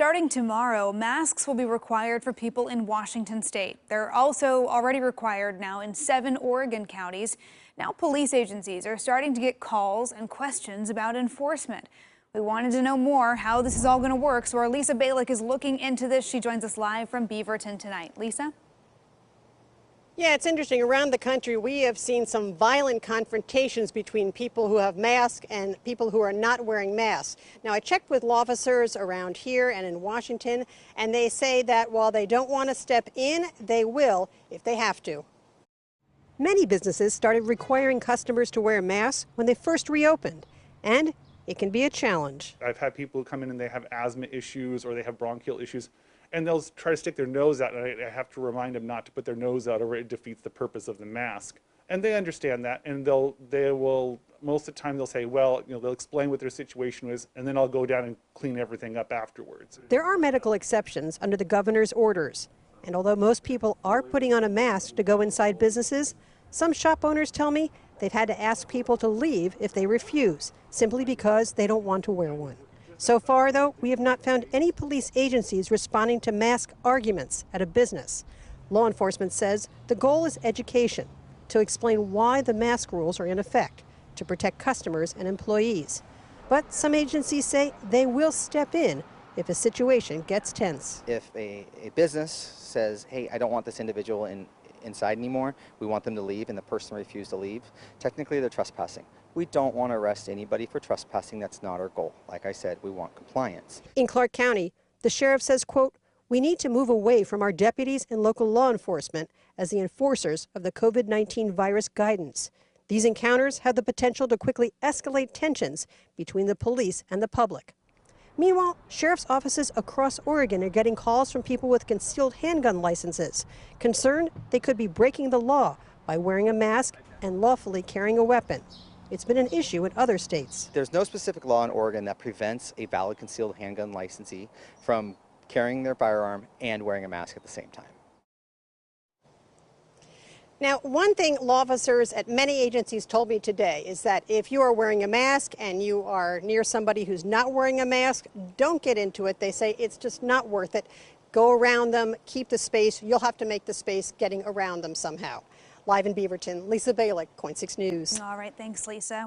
Starting tomorrow, masks will be required for people in Washington state. They're also already required now in 7 Oregon counties. Now police agencies are starting to get calls and questions about enforcement. We wanted to know more how this is all going to work, so our Lisa Balick is looking into this. She joins us live from Beaverton tonight. Lisa? Yeah, it's interesting. Around the country, we have seen some violent confrontations between people who have masks and people who are not wearing masks. Now, I checked with law officers around here and in Washington, and they say that while they don't want to step in, they will if they have to. Many businesses started requiring customers to wear masks when they first reopened, and it can be a challenge. I've had people come in and they have asthma issues or they have bronchial issues, and they'll try to stick their nose out, and I have to remind them not to put their nose out or it defeats the purpose of the mask. And they understand that, and they will most of the time they'll say, well, they'll explain what their situation is, and then I'll go down and clean everything up afterwards. There are medical exceptions under the governor's orders, and although most people are putting on a mask to go inside businesses, some shop owners tell me they've had to ask people to leave if they refuse, simply because they don't want to wear one. So far, though, we have not found any police agencies responding to mask arguments at a business. Law enforcement says the goal is education, to explain why the mask rules are in effect, to protect customers and employees. But some agencies say they will step in if a situation gets tense. If a business says, hey, I don't want this individual inside anymore, we want them to leave, and the person refused to leave, technically they're trespassing. We don't want to arrest anybody for trespassing. That's not our goal. Like I said, we want compliance. In Clark County, the sheriff says, quote, we need to move away from our deputies and local law enforcement as the enforcers of the COVID-19 virus guidance. These encounters have the potential to quickly escalate tensions between the police and the public. Meanwhile, sheriff's offices across Oregon are getting calls from people with concealed handgun licenses, concerned they could be breaking the law by wearing a mask and lawfully carrying a weapon. It's been an issue in other states. There's no specific law in Oregon that prevents a valid concealed handgun licensee from carrying their firearm and wearing a mask at the same time. Now, one thing law officers at many agencies told me today is that if you are wearing a mask and you are near somebody who's not wearing a mask, don't get into it. They say it's just not worth it. Go around them, keep the space. You'll have to make the space getting around them somehow. Live in Beaverton, Lisa Balick, KOIN 6 News. All right, thanks, Lisa.